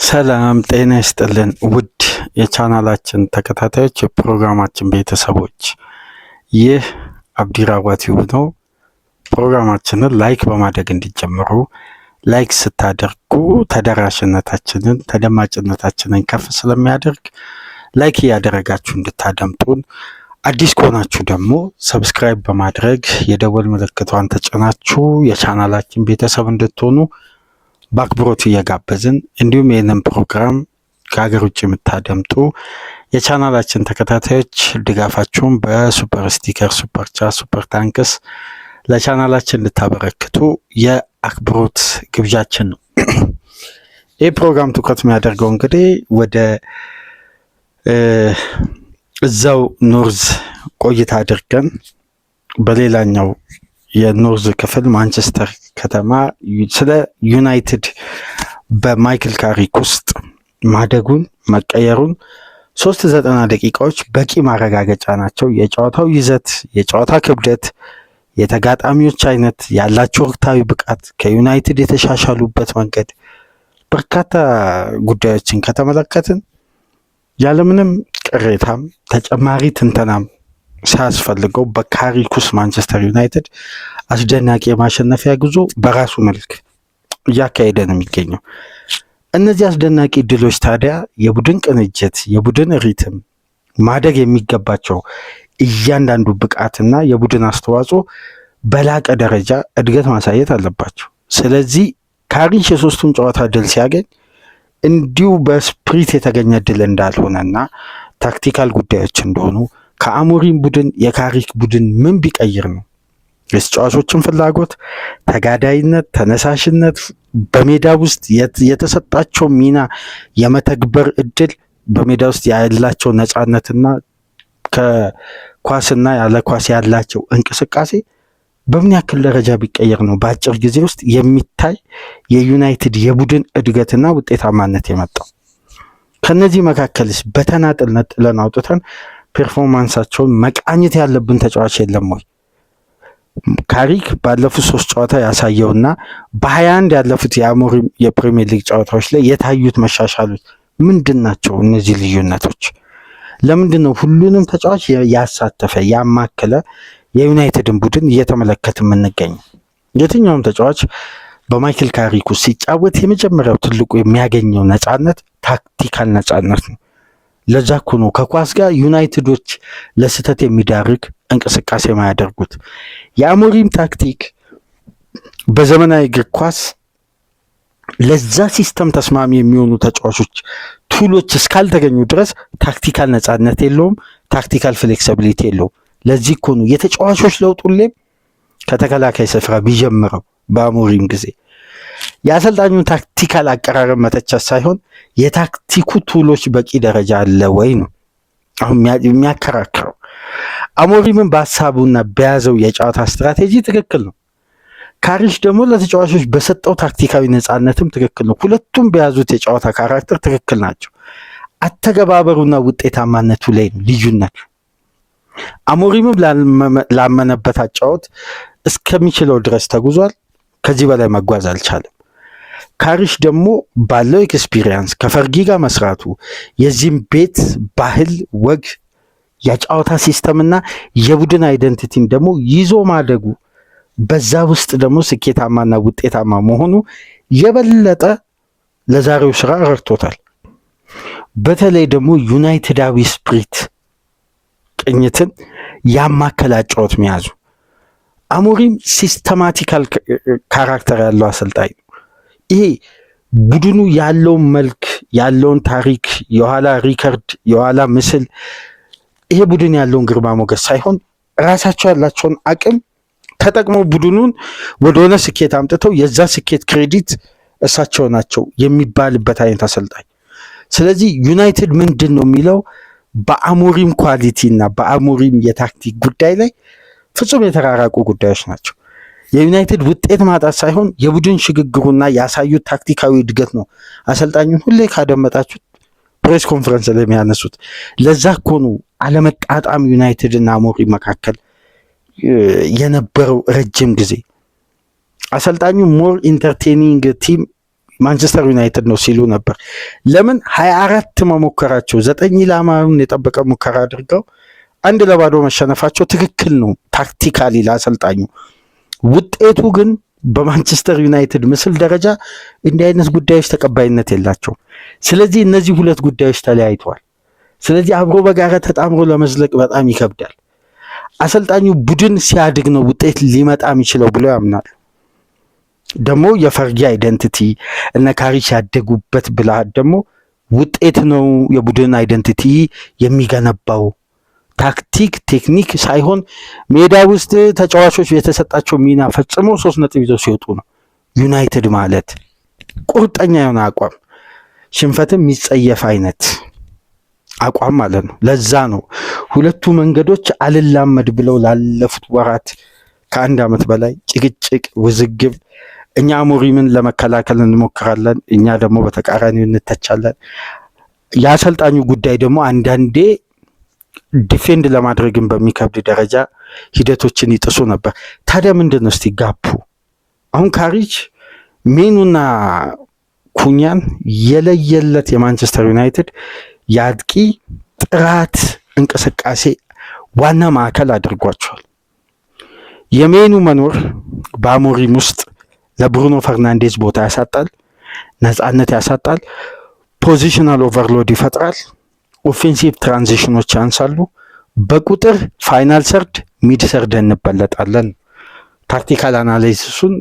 ሰላም ጤና ይስጥልን ውድ የቻናላችን ተከታታዮች የፕሮግራማችን ቤተሰቦች፣ ይህ አብዲራዋ ቲዩብ ነው። ፕሮግራማችንን ላይክ በማድረግ እንዲጀምሩ፣ ላይክ ስታደርጉ ተደራሽነታችንን ተደማጭነታችንን ከፍ ስለሚያደርግ ላይክ እያደረጋችሁ እንድታደምጡን፣ አዲስ ከሆናችሁ ደግሞ ሰብስክራይብ በማድረግ የደወል ምልክቷን ተጭናችሁ የቻናላችን ቤተሰብ እንድትሆኑ በአክብሮት እየጋበዝን፣ እንዲሁም ይህንን ፕሮግራም ከሀገር ውጭ የምታደምጡ የቻናላችን ተከታታዮች ድጋፋችሁን በሱፐር ስቲከር፣ ሱፐር ቻት፣ ሱፐር ታንክስ ለቻናላችን ልታበረክቱ የአክብሮት ግብዣችን ነው። ይህ ፕሮግራም ትኩረት የሚያደርገው እንግዲህ ወደ እዛው ኖርዝ ቆይታ አድርገን በሌላኛው የኖርዝ ክፍል ማንቸስተር ከተማ ስለ ዩናይትድ በማይክል ካሪክ ውስጥ ማደጉን መቀየሩን 390 ደቂቃዎች በቂ ማረጋገጫ ናቸው። የጨዋታው ይዘት፣ የጨዋታ ክብደት፣ የተጋጣሚዎች አይነት፣ ያላቸው ወቅታዊ ብቃት፣ ከዩናይትድ የተሻሻሉበት መንገድ፣ በርካታ ጉዳዮችን ከተመለከትን ያለምንም ቅሬታም ተጨማሪ ትንተናም ሳያስፈልገው በካሪኩስ ማንቸስተር ዩናይትድ አስደናቂ የማሸነፊያ ጉዞ በራሱ መልክ እያካሄደ ነው የሚገኘው። እነዚህ አስደናቂ ድሎች ታዲያ የቡድን ቅንጅት፣ የቡድን ሪትም፣ ማደግ የሚገባቸው እያንዳንዱ ብቃትና የቡድን አስተዋጽኦ በላቀ ደረጃ እድገት ማሳየት አለባቸው። ስለዚህ ካሪክ የሶስቱን ጨዋታ ድል ሲያገኝ እንዲሁ በስፕሪት የተገኘ ድል እንዳልሆነና ታክቲካል ጉዳዮች እንደሆኑ፣ ከአሞሪም ቡድን የካሪክ ቡድን ምን ቢቀይር ነው የተጫዋቾችን ፍላጎት፣ ተጋዳይነት፣ ተነሳሽነት፣ በሜዳ ውስጥ የተሰጣቸው ሚና የመተግበር እድል፣ በሜዳ ውስጥ ያላቸው ነፃነትና ከኳስና ያለ ኳስ ያላቸው እንቅስቃሴ በምን ያክል ደረጃ ቢቀየር ነው በአጭር ጊዜ ውስጥ የሚታይ የዩናይትድ የቡድን እድገትና ውጤታማነት የመጣው? ከነዚህ መካከልስ በተናጥል ነጥለን አውጥተን ፐርፎርማንሳቸውን መቃኘት ያለብን ተጫዋች የለም ወይ? ካሪክ ባለፉት 3 ጨዋታ ያሳየውና በ21 ያለፉት የአሞሪም የፕሪሚየር ሊግ ጨዋታዎች ላይ የታዩት መሻሻሎች ምንድን ናቸው? እነዚህ ልዩነቶች ለምንድን ነው ሁሉንም ተጫዋች ያሳተፈ ያማከለ የዩናይትድን ቡድን እየተመለከት የምንገኘው? የትኛውም ተጫዋች በማይክል ካሪክ ውስጥ ሲጫወት የመጀመሪያው ትልቁ የሚያገኘው ነፃነት ታክቲካል ነፃነት ነው። ለዛ እኮ ነው ከኳስ ጋር ዩናይትዶች ለስህተት የሚዳርግ እንቅስቃሴ ማያደርጉት። የአሞሪም ታክቲክ በዘመናዊ እግር ኳስ ለዛ ሲስተም ተስማሚ የሚሆኑ ተጫዋቾች ቱሎች እስካልተገኙ ድረስ ታክቲካል ነፃነት የለውም፣ ታክቲካል ፍሌክሲቢሊቲ የለውም። ለዚህ እኮ ነው የተጫዋቾች ለውጥ ሁሌም ከተከላካይ ስፍራ ቢጀምረው በአሞሪም ጊዜ የአሰልጣኙን ታክቲካል አቀራረብ መተቸት ሳይሆን የታክቲኩ ቱሎች በቂ ደረጃ አለ ወይ ነው አሁን የሚያከራክረው። አሞሪምን በሀሳቡና በያዘው የጨዋታ ስትራቴጂ ትክክል ነው። ካሪክ ደግሞ ለተጫዋቾች በሰጠው ታክቲካዊ ነፃነትም ትክክል ነው። ሁለቱም በያዙት የጨዋታ ካራክተር ትክክል ናቸው። አተገባበሩና ውጤታማነቱ ላይ ነው ልዩነት። አሞሪምም ላመነበት አጫወት እስከሚችለው ድረስ ተጉዟል። ከዚህ በላይ መጓዝ አልቻለም። ካሪክ ደግሞ ባለው ኤክስፒሪየንስ ከፈርጊ ጋር መስራቱ፣ የዚህም ቤት ባህል፣ ወግ፣ የጨዋታ ሲስተምና የቡድን አይደንቲቲን ደግሞ ይዞ ማደጉ፣ በዛ ውስጥ ደግሞ ስኬታማና ውጤታማ መሆኑ የበለጠ ለዛሬው ስራ ረድቶታል። በተለይ ደግሞ ዩናይትዳዊ ስፕሪት ቅኝትን ያማከለ አጫወት መያዙ። አሞሪም ሲስተማቲካል ካራክተር ያለው አሰልጣኝ ነው። ይሄ ቡድኑ ያለውን መልክ፣ ያለውን ታሪክ፣ የኋላ ሪከርድ፣ የኋላ ምስል፣ ይሄ ቡድን ያለውን ግርማ ሞገስ ሳይሆን ራሳቸው ያላቸውን አቅም ተጠቅመው ቡድኑን ወደሆነ ስኬት አምጥተው የዛ ስኬት ክሬዲት እሳቸው ናቸው የሚባልበት አይነት አሰልጣኝ። ስለዚህ ዩናይትድ ምንድን ነው የሚለው በአሞሪም ኳሊቲ እና በአሞሪም የታክቲክ ጉዳይ ላይ ፍጹም የተራራቁ ጉዳዮች ናቸው። የዩናይትድ ውጤት ማጣት ሳይሆን የቡድን ሽግግሩና ያሳዩት ታክቲካዊ እድገት ነው አሰልጣኙን ሁሌ ካደመጣችሁት ፕሬስ ኮንፈረንስ ላይ የሚያነሱት። ለዛ እኮ ነው አለመጣጣም ዩናይትድ እና አሞሪም መካከል የነበረው ረጅም ጊዜ። አሰልጣኙ ሞር ኢንተርቴኒንግ ቲም ማንቸስተር ዩናይትድ ነው ሲሉ ነበር። ለምን 24 መሞከራቸው 9 ኢላማውን የጠበቀ ሙከራ አድርገው 1-0 መሸነፋቸው ትክክል ነው ታክቲካሊ ለአሰልጣኙ። ውጤቱ ግን በማንቸስተር ዩናይትድ ምስል ደረጃ እንዲህ አይነት ጉዳዮች ተቀባይነት የላቸውም። ስለዚህ እነዚህ ሁለት ጉዳዮች ተለያይተዋል። ስለዚህ አብሮ በጋራ ተጣምሮ ለመዝለቅ በጣም ይከብዳል። አሰልጣኙ ቡድን ሲያድግ ነው ውጤት ሊመጣ የሚችለው ብሎ ያምናል። ደግሞ የፈርጊ አይደንቲቲ እነ ካሪክ ያደጉበት ብልሃት ደግሞ ውጤት ነው የቡድን አይደንቲቲ የሚገነባው ታክቲክ ቴክኒክ ሳይሆን ሜዳ ውስጥ ተጫዋቾች የተሰጣቸው ሚና ፈጽሞ 3 ነጥብ ይዘው ሲወጡ ነው። ዩናይትድ ማለት ቁርጠኛ የሆነ አቋም፣ ሽንፈትም የሚጸየፍ አይነት አቋም ማለት ነው። ለዛ ነው ሁለቱ መንገዶች አልላመድ ብለው ላለፉት ወራት ከ1 ዓመት በላይ ጭቅጭቅ፣ ውዝግብ፣ እኛ አሞሪምን ለመከላከል እንሞክራለን፣ እኛ ደግሞ በተቃራኒው እንተቻለን። የአሰልጣኙ ጉዳይ ደግሞ አንዳንዴ ዲፌንድ ለማድረግም በሚከብድ ደረጃ ሂደቶችን ይጥሱ ነበር። ታዲያ ምንድን ነው እስቲ ጋፑ? አሁን ካሪክ ሜኑና ኩኛን የለየለት የማንቸስተር ዩናይትድ የአጥቂ ጥራት እንቅስቃሴ ዋና ማዕከል አድርጓቸዋል። የሜኑ መኖር በአሞሪም ውስጥ ለብሩኖ ፈርናንዴዝ ቦታ ያሳጣል፣ ነፃነት ያሳጣል፣ ፖዚሽናል ኦቨርሎድ ይፈጥራል፣ ኦፌንሲቭ ትራንዚሽኖች ያንሳሉ። በቁጥር ፋይናል ሰርድ ሚድ ሰርድ እንበለጣለን። ታክቲካል አናላይሲሱን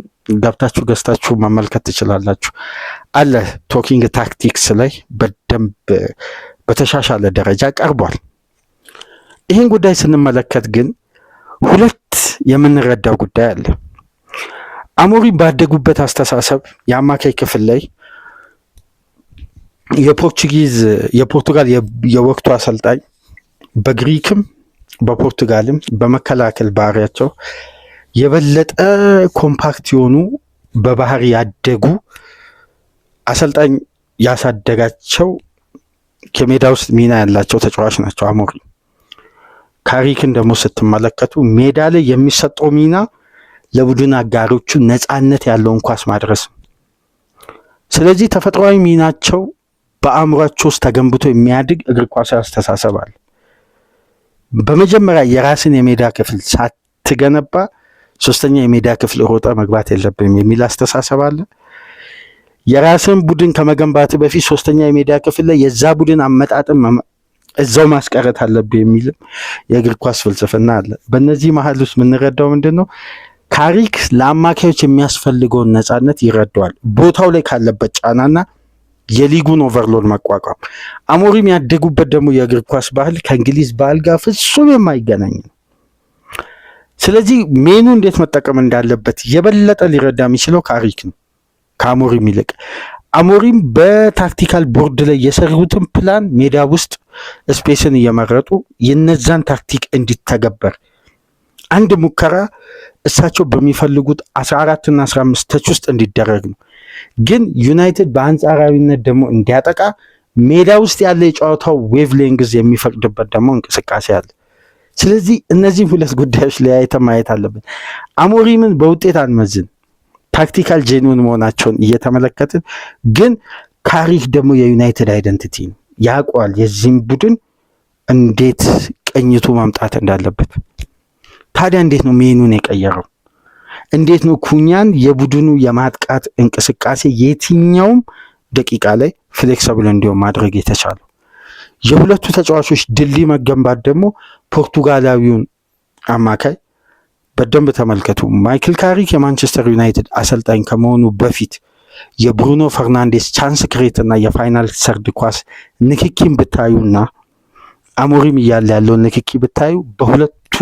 ገብታችሁ ገዝታችሁ መመልከት ትችላላችሁ። አለ ቶኪንግ ታክቲክስ ላይ በደንብ በተሻሻለ ደረጃ ቀርቧል። ይህን ጉዳይ ስንመለከት ግን ሁለት የምንረዳው ጉዳይ አለ። አሞሪም ባደጉበት አስተሳሰብ የአማካይ ክፍል ላይ የፖርቱጋል የወቅቱ አሰልጣኝ በግሪክም በፖርቱጋልም በመከላከል ባህሪያቸው የበለጠ ኮምፓክት የሆኑ በባህሪ ያደጉ አሰልጣኝ ያሳደጋቸው ከሜዳ ውስጥ ሚና ያላቸው ተጫዋች ናቸው አሞሪም። ካሪክን ደግሞ ስትመለከቱ ሜዳ ላይ የሚሰጠው ሚና ለቡድን አጋሮቹ ነፃነት ያለውን ኳስ ማድረስ። ስለዚህ ተፈጥሯዊ ሚናቸው በአእምሯቸው ውስጥ ተገንብቶ የሚያድግ እግር ኳሳዊ አስተሳሰብ አለ። በመጀመሪያ የራስን የሜዳ ክፍል ሳትገነባ 3ኛ የሜዳ ክፍል ሮጠ መግባት የለብም የሚል አስተሳሰብ አለ። የራስን ቡድን ከመገንባት በፊት 3ኛ የሜዳ ክፍል ላይ የዛ ቡድን አመጣጥም እዛው ማስቀረት አለብህ የሚልም የእግር ኳስ ፍልስፍና አለ። በእነዚህ መሀል ውስጥ የምንረዳው ምንድን ነው? ካሪክ ለአማካዮች የሚያስፈልገውን ነፃነት ይረዳዋል፣ ቦታው ላይ ካለበት ጫናና የሊጉን ኦቨርሎድ መቋቋም። አሞሪም ያደጉበት ደግሞ የእግር ኳስ ባህል ከእንግሊዝ ባህል ጋር ፍጹም የማይገናኝ ነው። ስለዚህ ሜኑ እንዴት መጠቀም እንዳለበት የበለጠ ሊረዳ የሚችለው ካሪክ ነው ከአሞሪም ይልቅ። አሞሪም በታክቲካል ቦርድ ላይ የሰሩትን ፕላን ሜዳ ውስጥ ስፔስን እየመረጡ የነዛን ታክቲክ እንዲተገበር አንድ ሙከራ እሳቸው በሚፈልጉት 14 እና 15 ተች ውስጥ እንዲደረግ ነው። ግን ዩናይትድ በአንጻራዊነት ደግሞ እንዲያጠቃ ሜዳ ውስጥ ያለ የጨዋታው ዌቭ ሌንግዝ የሚፈቅድበት ደግሞ እንቅስቃሴ አለ። ስለዚህ እነዚህ ሁለት ጉዳዮች ለያይተን ማየት አለብን። አሞሪምን በውጤት አንመዝን፣ ታክቲካል ጄኒውን መሆናቸውን እየተመለከትን፣ ግን ካሪክ ደግሞ የዩናይትድ አይደንቲቲ ነው፣ ያውቀዋል የዚህም ቡድን እንዴት ቅኝቱ ማምጣት እንዳለበት። ታዲያ እንዴት ነው ሜኑን የቀየረው? እንዴት ነው ኩኛን የቡድኑ የማጥቃት እንቅስቃሴ የትኛውም ደቂቃ ላይ ፍሌክሲብል እንዲሆን ማድረግ የተቻለው? የሁለቱ ተጫዋቾች ድልድይ መገንባት ደግሞ ፖርቱጋላዊውን አማካይ በደንብ ተመልከቱ። ማይክል ካሪክ የማንቸስተር ዩናይትድ አሰልጣኝ ከመሆኑ በፊት የብሩኖ ፈርናንዴስ ቻንስ ክሬት እና የፋይናል ሰርድ ኳስ ንክኪን ብታዩና አሞሪም እያለ ያለውን ንክኪ ብታዩ በሁለቱ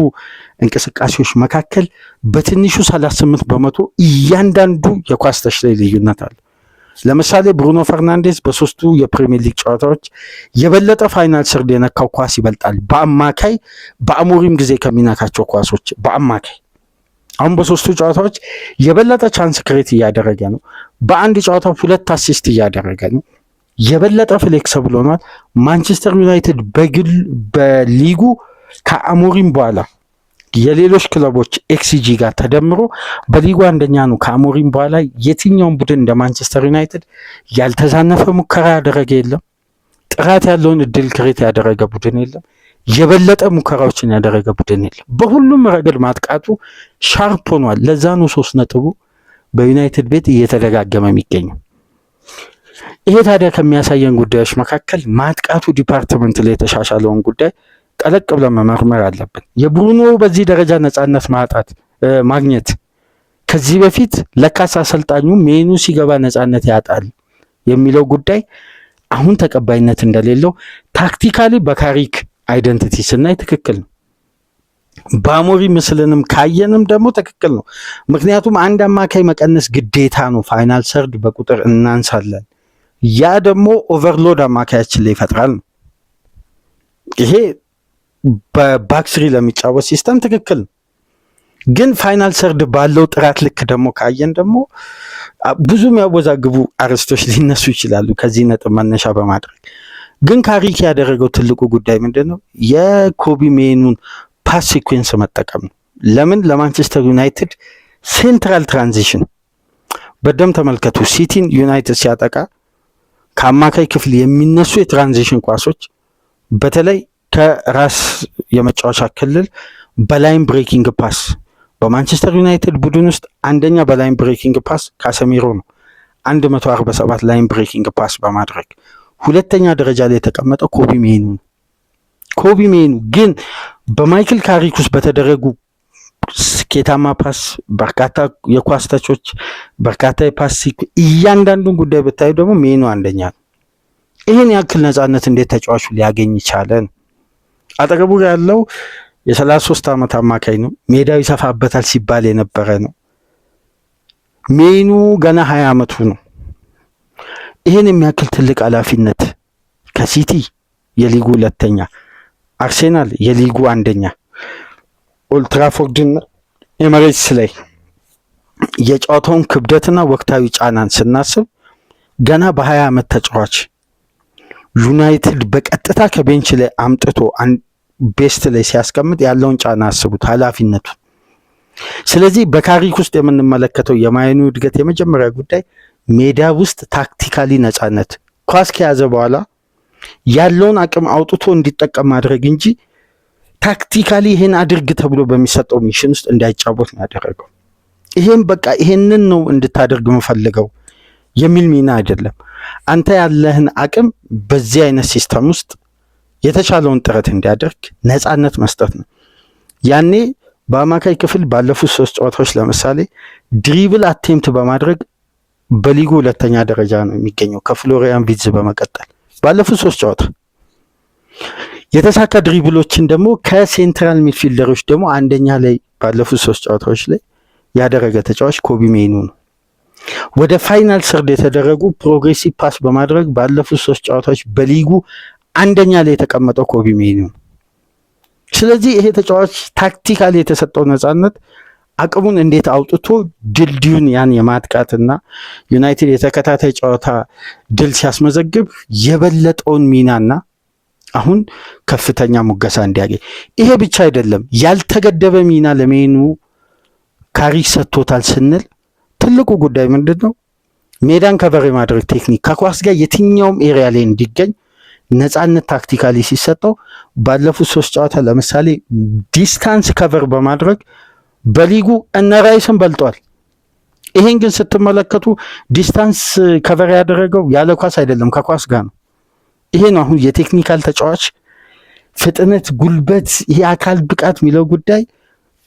እንቅስቃሴዎች መካከል በትንሹ 38 በመቶ እያንዳንዱ የኳስ ተች ላይ ልዩነት አለ። ለምሳሌ ብሩኖ ፈርናንዴስ በሶስቱ የፕሪሚየር ሊግ ጨዋታዎች የበለጠ ፋይናል ሰርድ የነካው ኳስ ይበልጣል በአማካይ በአሞሪም ጊዜ ከሚነካቸው ኳሶች በአማካይ። አሁን በሶስቱ ጨዋታዎች የበለጠ ቻንስ ክሬት እያደረገ ነው። በአንድ ጨዋታ 2 አሲስት እያደረገ ነው። የበለጠ ፍሌክሲብል ሆኗል። ማንቸስተር ዩናይትድ በሊጉ ከአሞሪም በኋላ የሌሎች ክለቦች ኤክስጂ ጋር ተደምሮ በሊጉ አንደኛ ነው። ከአሞሪም በኋላ የትኛውም ቡድን እንደ ማንቸስተር ዩናይትድ ያልተዛነፈ ሙከራ ያደረገ የለም። ጥራት ያለውን እድል ክሬት ያደረገ ቡድን የለም። የበለጠ ሙከራዎችን ያደረገ ቡድን የለም። በሁሉም ረገድ ማጥቃቱ ሻርፕ ሆኗል። ለዛ ነው 3 ነጥቡ በዩናይትድ ቤት እየተደጋገመ የሚገኘው። ይሄ ታዲያ ከሚያሳየን ጉዳዮች መካከል ማጥቃቱ ዲፓርትመንት ላይ የተሻሻለውን ጉዳይ ጠለቅ ብለን መመርመር አለብን። የብሩኖ በዚህ ደረጃ ነፃነት ማግኘት ከዚህ በፊት ለካስ አሰልጣኙ ሜኑ ሲገባ ነፃነት ያጣል የሚለው ጉዳይ አሁን ተቀባይነት እንደሌለው ታክቲካሊ በካሪክ አይደንቲቲ ስናይ ትክክል ነው። በአሞሪም ምስልንም ካየንም ደግሞ ትክክል ነው። ምክንያቱም አንድ አማካይ መቀነስ ግዴታ ነው። ፋይናል ሰርድ በቁጥር እናንሳለን። ያ ደግሞ ኦቨርሎድ አማካያችን ላይ ይፈጥራል ነው። ይሄ በባክስሪ ለሚጫወት ሲስተም ትክክል ነው። ግን ፋይናል ሰርድ ባለው ጥራት ልክ ደግሞ ካየን ደግሞ ብዙ የሚያወዛግቡ አርዕስቶች ሊነሱ ይችላሉ ከዚህ ነጥብ መነሻ በማድረግ ግን ካሪክ ያደረገው ትልቁ ጉዳይ ምንድን ነው? የኮቢ ሜኑን ፓስ ሲኩዌንስ መጠቀም ነው። ለምን? ለማንቸስተር ዩናይትድ ሴንትራል ትራንዚሽን በደም ተመልከቱ። ሲቲን ዩናይትድ ሲያጠቃ ከአማካይ ክፍል የሚነሱ የትራንዚሽን ኳሶች በተለይ ከራስ የመጫወቻ ክልል በላይን ብሬኪንግ ፓስ በማንቸስተር ዩናይትድ ቡድን ውስጥ አንደኛ በላይን ብሬኪንግ ፓስ ካሰሚሮ ነው። 147 ላይን ብሬኪንግ ፓስ በማድረግ ሁለተኛ ደረጃ ላይ የተቀመጠው ኮቢ ሜኑ ነው። ኮቢ ሜኑ ግን በማይክል ካሪክ ውስጥ በተደረጉ ስኬታማ ፓስ፣ በርካታ የኳስ ተቾች፣ በርካታ የፓስ እያንዳንዱን ጉዳይ ብታዩ ደግሞ ሜኑ አንደኛ ነው። ይህን ያክል ነፃነት እንዴት ተጫዋቹ ሊያገኝ ይቻለን? አጠገቡ ያለው የ33 ዓመት አማካይ ነው። ሜዳው ይሰፋበታል ሲባል የነበረ ነው። ሜኑ ገና 20 ዓመቱ ነው። ይህን የሚያክል ትልቅ ኃላፊነት ከሲቲ የሊጉ ሁለተኛ፣ አርሴናል የሊጉ አንደኛ፣ ኦልትራፎርድና ኤመሬትስ ላይ የጨዋታውን ክብደትና ወቅታዊ ጫናን ስናስብ ገና በ20 ዓመት ተጫዋች ዩናይትድ በቀጥታ ከቤንች ላይ አምጥቶ ቤስት ላይ ሲያስቀምጥ ያለውን ጫና አስቡት፣ ኃላፊነቱ። ስለዚህ በካሪክ ውስጥ የምንመለከተው የማይኑ እድገት የመጀመሪያ ጉዳይ ሜዳ ውስጥ ታክቲካሊ ነፃነት፣ ኳስ ከያዘ በኋላ ያለውን አቅም አውጥቶ እንዲጠቀም ማድረግ እንጂ ታክቲካሊ ይሄን አድርግ ተብሎ በሚሰጠው ሚሽን ውስጥ እንዳይጫወት ነው ያደረገው። ይሄን በቃ ይሄንን ነው እንድታደርግ የምፈልገው የሚል ሚና አይደለም። አንተ ያለህን አቅም በዚህ አይነት ሲስተም ውስጥ የተሻለውን ጥረት እንዲያደርግ ነፃነት መስጠት ነው። ያኔ በአማካይ ክፍል ባለፉት 3 ጨዋታዎች ለምሳሌ ድሪብል አቴምፕት በማድረግ በሊጉ ሁለተኛ ደረጃ ነው የሚገኘው ከፍሎሪያን ቪትዝ በመቀጠል ባለፉት 3 ጨዋታ። የተሳካ ድሪብሎችን ደግሞ ከሴንትራል ሚድፊልደሮች ደግሞ አንደኛ ላይ ባለፉት 3 ጨዋታዎች ላይ ያደረገ ተጫዋች ኮቢ ሜኑ ነው። ወደ ፋይናል ሰርድ የተደረጉ ፕሮግሬሲቭ ፓስ በማድረግ ባለፉት 3 ጨዋታዎች በሊጉ አንደኛ ላይ የተቀመጠው ኮቢ ሜኑ ነው። ስለዚህ ይሄ ተጫዋች ታክቲካሊ የተሰጠው ነፃነት አቅሙን እንዴት አውጥቶ ድልድዩን ያን የማጥቃትና ዩናይትድ የተከታታይ ጨዋታ ድል ሲያስመዘግብ የበለጠውን ሚናና አሁን ከፍተኛ ሙገሳ እንዲያገኝ። ይሄ ብቻ አይደለም፣ ያልተገደበ ሚና ለሜኑ ካሪክ ሰጥቶታል ስንል ትልቁ ጉዳይ ምንድን ነው? ሜዳን ከቨር የማድረግ ቴክኒክ፣ ከኳስ ጋር የትኛውም ኤሪያ ላይ እንዲገኝ ነፃነት ታክቲካሊ ሲሰጠው ባለፉት 3 ጨዋታ ለምሳሌ ዲስታንስ ከቨር በማድረግ በሊጉ እነ ራይስን በልጧል። ይሄን ግን ስትመለከቱ ዲስታንስ ከቨር ያደረገው ያለ ኳስ አይደለም፣ ከኳስ ጋር ነው። ይሄ ነው አሁን የቴክኒካል ተጫዋች ፍጥነት፣ ጉልበት፣ ይሄ አካል ብቃት የሚለው ጉዳይ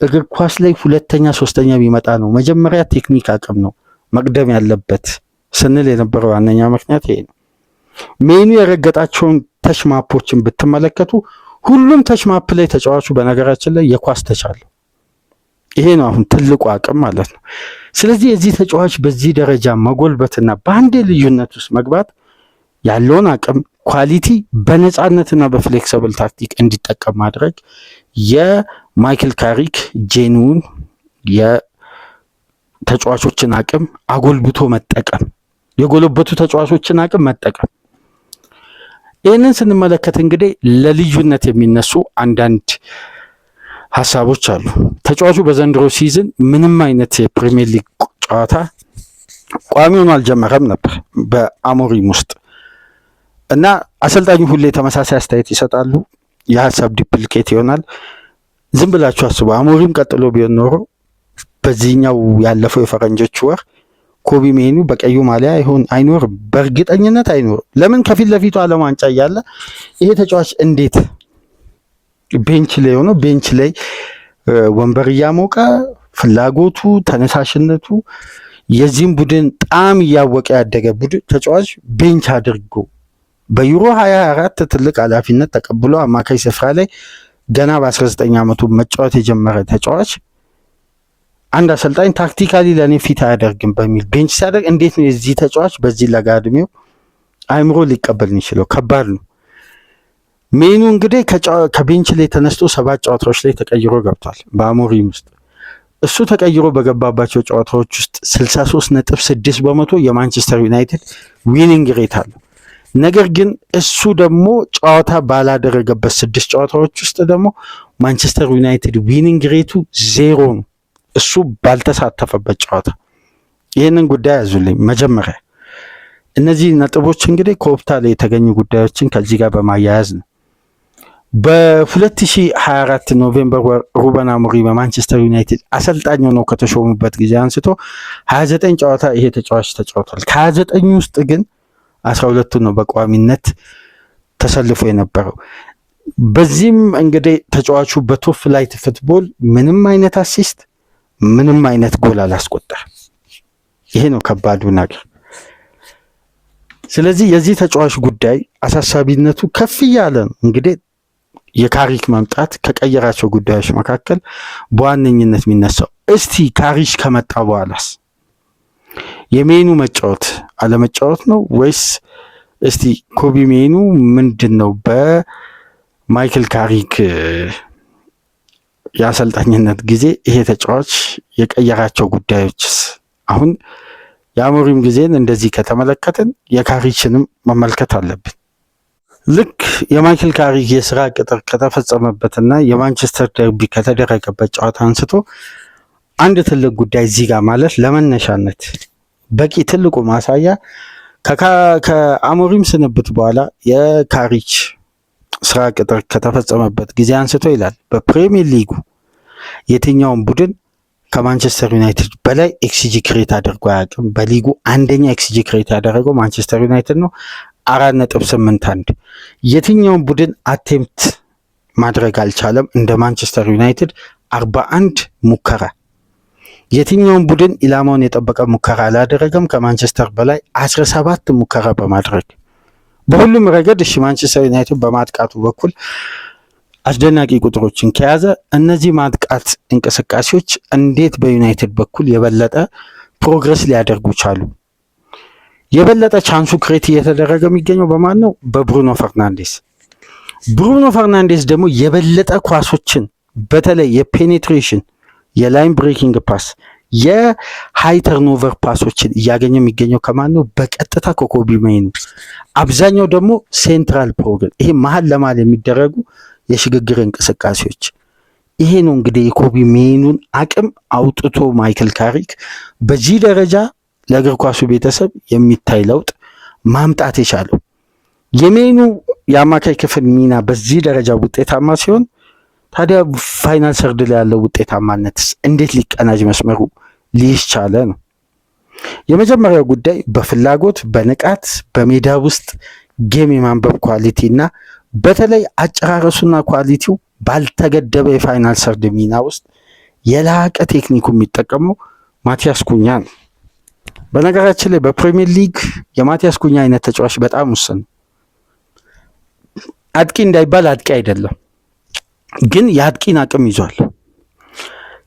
እግር ኳስ ላይ ሁለተኛ ሶስተኛ ቢመጣ ነው። መጀመሪያ ቴክኒክ አቅም ነው መቅደም ያለበት ስንል የነበረው ዋነኛ ምክንያት ይሄ ነው። ሜኑ የረገጣቸውን ተች ማፖችን ብትመለከቱ ሁሉም ተች ማፕ ላይ ተጫዋቹ በነገራችን ላይ የኳስ ተቻለው። ይሄ ነው አሁን ትልቁ አቅም ማለት ነው። ስለዚህ የዚህ ተጫዋች በዚህ ደረጃ መጎልበትና በአንዴ ልዩነት ውስጥ መግባት ያለውን አቅም ኳሊቲ በነፃነትና በፍሌክሲብል ታክቲክ እንዲጠቀም ማድረግ የማይክል ካሪክ ጄኑን የተጫዋቾችን አቅም አጎልብቶ መጠቀም፣ የጎለበቱ ተጫዋቾችን አቅም መጠቀም። ይህንን ስንመለከት እንግዲህ ለልዩነት የሚነሱ አንዳንድ ሀሳቦች አሉ። ተጫዋቹ በዘንድሮ ሲዝን ምንም አይነት የፕሪሚየር ሊግ ጨዋታ ቋሚ ሆኖ አልጀመረም ነበር በአሞሪም ውስጥ እና አሰልጣኙ ሁሌ ተመሳሳይ አስተያየት ይሰጣሉ። የሀሳብ ዲፕሊኬት ይሆናል። ዝም ብላችሁ አስቡ። አሞሪም ቀጥሎ ቢሆን ኖሮ በዚህኛው ያለፈው የፈረንጆች ወር ኮቢ ሜኑ በቀዩ ማሊያ አይኖርም፣ በእርግጠኝነት አይኖርም። ለምን? ከፊት ለፊቱ ዓለም ዋንጫ እያለ ይሄ ተጫዋች እንዴት ቤንች ላይ ሆኖ ቤንች ላይ ወንበር እያሞቀ ፍላጎቱ፣ ተነሳሽነቱ የዚህም ቡድን ጣም እያወቀ ያደገ ቡድን ተጫዋች ቤንች አድርጎ በዩሮ 2024 ትልቅ ኃላፊነት ተቀብሎ አማካይ ስፍራ ላይ ገና በ19 ዓመቱ መጫወት የጀመረ ተጫዋች አንድ አሰልጣኝ ታክቲካሊ ለኔ ፊት አያደርግም በሚል ቤንች ሲያደርግ እንዴት ነው የዚህ ተጫዋች በዚህ ለጋ እድሜው አይምሮ ሊቀበል የሚችለው? ከባድ ነው። ሜኑ እንግዲህ ከቤንች ላይ ተነስቶ 7 ጨዋታዎች ላይ ተቀይሮ ገብቷል በአሞሪም ውስጥ። እሱ ተቀይሮ በገባባቸው ጨዋታዎች ውስጥ 63.6% የማንቸስተር ዩናይትድ ዊኒንግ ሬት አለው። ነገር ግን እሱ ደግሞ ጨዋታ ባላደረገበት 6 ጨዋታዎች ውስጥ ደግሞ ማንቸስተር ዩናይትድ ዊኒንግ ሬቱ 0 ነው፣ እሱ ባልተሳተፈበት ጨዋታ። ይህንን ጉዳይ ያዙልኝ መጀመሪያ። እነዚህ ነጥቦች እንግዲህ ከኦፕታ ላይ የተገኙ ጉዳዮችን ከዚህ ጋር በማያያዝ ነው። በ2024 ኖቬምበር ወር ሩበን አሞሪም በማንቸስተር ዩናይትድ አሰልጣኝ ሆነው ከተሾሙበት ጊዜ አንስቶ 29 ጨዋታ ይሄ ተጫዋች ተጫውቷል። ከ29 ውስጥ ግን 12ቱ ነው በቋሚነት ተሰልፎ የነበረው። በዚህም እንግዲህ ተጫዋቹ በቶፕ ፍላይት ፉትቦል ምንም አይነት አሲስት፣ ምንም አይነት ጎል አላስቆጠር። ይሄ ነው ከባዱ ነገር። ስለዚህ የዚህ ተጫዋች ጉዳይ አሳሳቢነቱ ከፍ እያለ ነው። እንግዲህ የካሪክ መምጣት ከቀየራቸው ጉዳዮች መካከል በዋነኝነት የሚነሳው እስቲ ካሪክ ከመጣ በኋላስ የሜኑ መጫወት አለመጫወት ነው ወይስ እስቲ ኮቢ ሜኑ ምንድን ነው በማይክል ካሪክ የአሰልጣኝነት ጊዜ ይሄ ተጫዋች የቀየራቸው ጉዳዮችስ? አሁን የአሞሪም ጊዜን እንደዚህ ከተመለከትን የካሪክንም መመልከት አለብን። ልክ የማይክል ካሪክ የስራ ቅጥር ከተፈጸመበትና የማንቸስተር ደርቢ ከተደረገበት ጨዋታ አንስቶ አንድ ትልቅ ጉዳይ እዚህ ጋር ማለት ለመነሻነት በቂ ትልቁ ማሳያ ከአሞሪም ስንብት በኋላ የካሪክ ስራ ቅጥር ከተፈጸመበት ጊዜ አንስቶ ይላል በፕሪሚየር ሊጉ የትኛውን ቡድን ከማንቸስተር ዩናይትድ በላይ ኤክስጂ ክሬት አድርጎ አያውቅም። በሊጉ አንደኛ ኤክስጂ ክሬት ያደረገው ማንቸስተር ዩናይትድ ነው፣ 4.81። የትኛውን ቡድን አቴምፕት ማድረግ አልቻለም እንደ ማንቸስተር ዩናይትድ 41 ሙከራ። የትኛውን ቡድን ኢላማውን የጠበቀ ሙከራ አላደረገም ከማንቸስተር በላይ 17 ሙከራ በማድረግ በሁሉም ረገድ እሺ ማንቸስተር ዩናይትድ በማጥቃቱ በኩል አስደናቂ ቁጥሮችን ከያዘ እነዚህ ማጥቃት እንቅስቃሴዎች እንዴት በዩናይትድ በኩል የበለጠ ፕሮግረስ ሊያደርጉ ቻሉ? የበለጠ ቻንሱ ክሬት እየተደረገ የሚገኘው በማን ነው? በብሩኖ ፈርናንዴስ። ብሩኖ ፈርናንዴስ ደግሞ የበለጠ ኳሶችን በተለይ የፔኔትሬሽን የላይን ብሬኪንግ ፓስ የሃይ ተርኖቨር ፓሶችን እያገኘ የሚገኘው ከማን ነው? በቀጥታ ከኮቢ ሜኑ። አብዛኛው ደግሞ ሴንትራል ፕሮግል፣ ይሄ መሀል ለመሀል የሚደረጉ የሽግግር እንቅስቃሴዎች። ይሄ ነው እንግዲህ የኮቢ ሜኑን አቅም አውጥቶ ማይክል ካሪክ በዚህ ደረጃ ለእግር ኳሱ ቤተሰብ የሚታይ ለውጥ ማምጣት የቻለው። የሜኑ የአማካይ ክፍል ሚና በዚህ ደረጃ ውጤታማ ሲሆን ታዲያ ፋይናል ሰርድ ላይ ያለው ውጤታማነትስ እንዴት ሊቀናጅ መስመሩ ሊይዝ ቻለ ነው። የመጀመሪያው ጉዳይ በፍላጎት በንቃት በሜዳ ውስጥ ጌም የማንበብ ኳሊቲ እና በተለይ አጨራረሱና ኳሊቲው ባልተገደበ የፋይናል ሰርድ ሚና ውስጥ የላቀ ቴክኒኩ የሚጠቀመው ማቲያስ ኩኛ ነው። በነገራችን ላይ በፕሪሚየር ሊግ የማቲያስ ኩኛ አይነት ተጫዋች በጣም ውስን ነው። አጥቂ እንዳይባል አጥቂ አይደለም፣ ግን የአጥቂን አቅም ይዟል።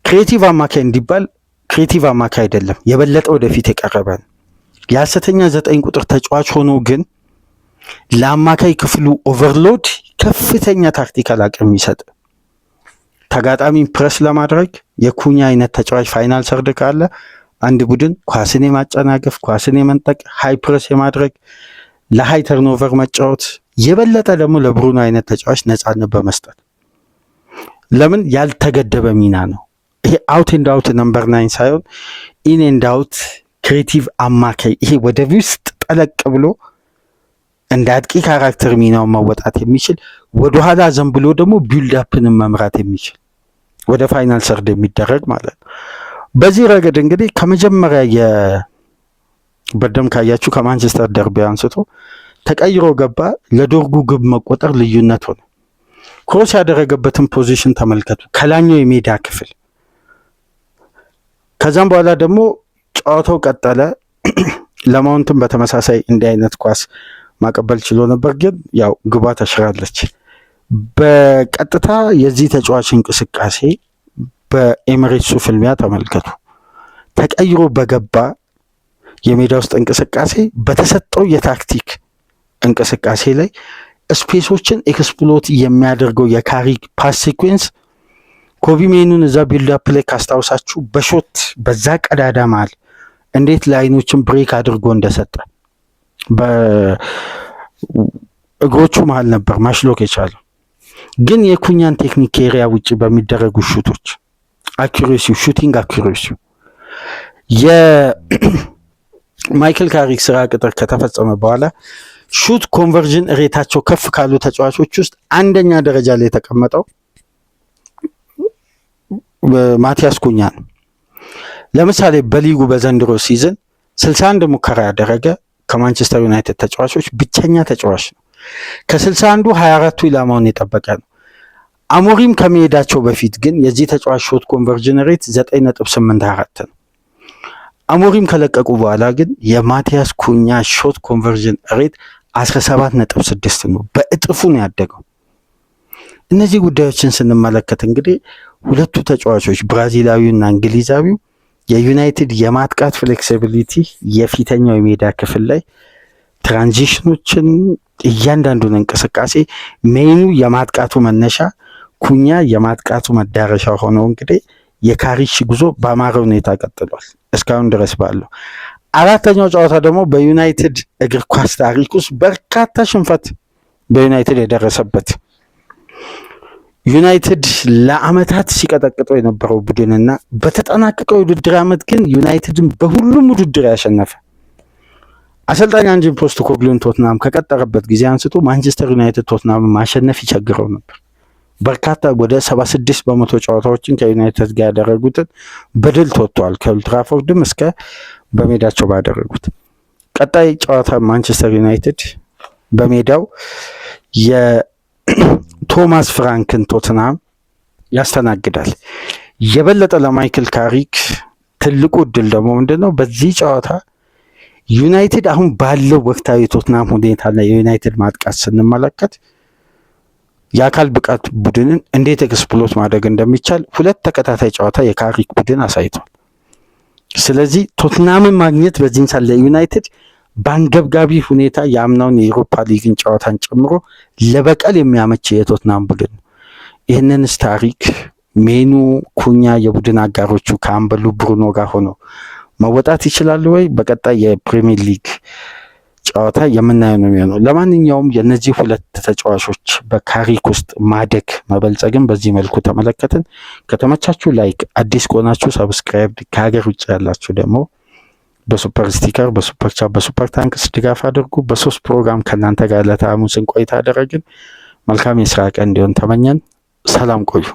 ክሬቲቭ አማካይ እንዲባል ክሬቲቭ አማካይ አይደለም፣ የበለጠ ወደፊት የቀረበ ነው። የሐሰተኛ 9 ቁጥር ተጫዋች ሆኖ ግን ለአማካይ ክፍሉ ኦቨርሎድ ከፍተኛ ታክቲካል አቅም ይሰጥ። ተጋጣሚ ፕረስ ለማድረግ የኩኛ አይነት ተጫዋች ፋይናል ሰርድ ካለ አንድ ቡድን ኳስን የማጨናገፍ ኳስን የመንጠቅ ሃይ ፕረስ የማድረግ ለሃይ ተርኖቨር መጫወት፣ የበለጠ ደግሞ ለብሩኖ አይነት ተጫዋች ነፃነት በመስጠት ለምን ያልተገደበ ሚና ነው። ይሄ አውት ኤንድ አውት ነምበር 9 ሳይሆን ኢን ኤንድ አውት ክሬቲቭ አማካይ፣ ይሄ ወደ ውስጥ ጠለቅ ብሎ እንደ አጥቂ ካራክተር ሚናውን መወጣት የሚችል ወደኋላ ዘንብሎ ደግሞ ቢልድ አፕንም መምራት የሚችል ወደ ፋይናል ሰርድ የሚደረግ ማለት ነው። በዚህ ረገድ እንግዲህ ከመጀመሪያ በደም ካያችሁ ከማንቸስተር ደርቢ አንስቶ ተቀይሮ ገባ። ለዶርጉ ግብ መቆጠር ልዩነት ሆነ። ክሮስ ያደረገበትን ፖዚሽን ተመልከቱ፣ ከላኛው የሜዳ ክፍል። ከዛም በኋላ ደግሞ ጨዋታው ቀጠለ። ለማውንትም በተመሳሳይ እንዲህ አይነት ኳስ ማቀበል ችሎ ነበር፣ ግን ያው ግባ ተሽራለች። በቀጥታ የዚህ ተጫዋች እንቅስቃሴ በኤሚሬትሱ ፍልሚያ ተመልከቱ። ተቀይሮ በገባ የሜዳ ውስጥ እንቅስቃሴ በተሰጠው የታክቲክ እንቅስቃሴ ላይ ስፔሶችን ኤክስፕሎት የሚያደርገው የካሪክ ፓስ ሲኩዌንስ ኮቢ ሜኑን እዛ ቢልድ አፕ ላይ ካስታውሳችሁ በሾት በዛ ቀዳዳ መሃል እንዴት ላይኖችን ብሬክ አድርጎ እንደሰጠ በእግሮቹ መሃል ነበር ማሽሎክ የቻለው። ግን የኩኛን ቴክኒክ ኤሪያ ውጭ በሚደረጉ ሹቶች አኩሬሲው፣ ሹቲንግ አኩሬሲው የማይክል ካሪክ ስራ ቅጥር ከተፈጸመ በኋላ ሹት ኮንቨርዥን ሬታቸው ከፍ ካሉ ተጫዋቾች ውስጥ አንደኛ ደረጃ ላይ የተቀመጠው ማቲያስ ኩኛ ነው። ለምሳሌ በሊጉ በዘንድሮ ሲዝን 61 ሙከራ ያደረገ ከማንቸስተር ዩናይትድ ተጫዋቾች ብቸኛ ተጫዋች ነው። ከ61ዱ 24ቱ ኢላማውን የጠበቀ ነው። አሞሪም ከመሄዳቸው በፊት ግን የዚህ ተጫዋች ሾት ኮንቨርዥን ሬት 9.84 ነው። አሞሪም ከለቀቁ በኋላ ግን የማቲያስ ኩኛ ሾት ኮንቨርዥን ሬት 17.6 ነው። በእጥፉ ነው ያደገው። እነዚህ ጉዳዮችን ስንመለከት እንግዲህ ሁለቱ ተጫዋቾች ብራዚላዊውና እንግሊዛዊው የዩናይትድ የማጥቃት ፍሌክሲቢሊቲ የፊተኛው የሜዳ ክፍል ላይ ትራንዚሽኖችን፣ እያንዳንዱን እንቅስቃሴ ሜኑ የማጥቃቱ መነሻ ኩኛ የማጥቃቱ መዳረሻ ሆነው እንግዲህ የካሪክ ጉዞ በአማረ ሁኔታ ቀጥሏል እስካሁን ድረስ ባለው። አራተኛው ጨዋታ ደግሞ በዩናይትድ እግር ኳስ ታሪክ ውስጥ በርካታ ሽንፈት በዩናይትድ የደረሰበት ዩናይትድ ለአመታት ሲቀጠቅጠው የነበረው ቡድንና በተጠናቀቀው የውድድር ዓመት ግን ዩናይትድን በሁሉም ውድድር ያሸነፈ አሰልጣኝ አንጅ ፖስተኮግሉን ቶትናም ከቀጠረበት ጊዜ አንስቶ ማንቸስተር ዩናይትድ ቶትናም ማሸነፍ ይቸግረው ነበር። በርካታ ወደ 76 በመቶ ጨዋታዎችን ከዩናይትድ ጋር ያደረጉትን በድል ተወጥተዋል። ከኦልትራፎርድም እስከ በሜዳቸው ባደረጉት ቀጣይ ጨዋታ ማንቸስተር ዩናይትድ በሜዳው የቶማስ ፍራንክን ቶትናም ያስተናግዳል። የበለጠ ለማይክል ካሪክ ትልቁ እድል ደግሞ ምንድነው? በዚህ ጨዋታ ዩናይትድ አሁን ባለው ወቅታዊ ቶትናም ሁኔታ ላይ የዩናይትድ ማጥቃት ስንመለከት የአካል ብቃት ቡድንን እንዴት ኤክስፕሎት ማድረግ እንደሚቻል ሁለት ተከታታይ ጨዋታ የካሪክ ቡድን አሳይቷል። ስለዚህ ቶትናምን ማግኘት በዚህን ሳለ ዩናይትድ በአንገብጋቢ ሁኔታ የአምናውን የኤሮፓ ሊግን ጨዋታን ጨምሮ ለበቀል የሚያመች የቶትናም ቡድን ነው። ይህንንስ ታሪክ ሜኑ፣ ኩኛ፣ የቡድን አጋሮቹ ከአምበሉ ብሩኖ ጋር ሆነው መወጣት ይችላሉ ወይ? በቀጣይ የፕሪሚየር ሊግ ጨዋታ የምናየው ነው የሚሆነው። ለማንኛውም የነዚህ ሁለት ተጫዋቾች በካሪክ ውስጥ ማደግ መበልጸግን በዚህ መልኩ ተመለከትን። ከተመቻችሁ ላይክ፣ አዲስ ከሆናችሁ ሰብስክራይብ፣ ከሀገር ውጭ ያላችሁ ደግሞ በሱፐር ስቲከር፣ በሱፐር ቻት፣ በሱፐር ታንክስ ድጋፍ አድርጉ። በሶስት ፕሮግራም ከእናንተ ጋር ለተሐሙስን ቆይታ አደረግን። መልካም የስራ ቀን እንዲሆን ተመኘን። ሰላም ቆዩ።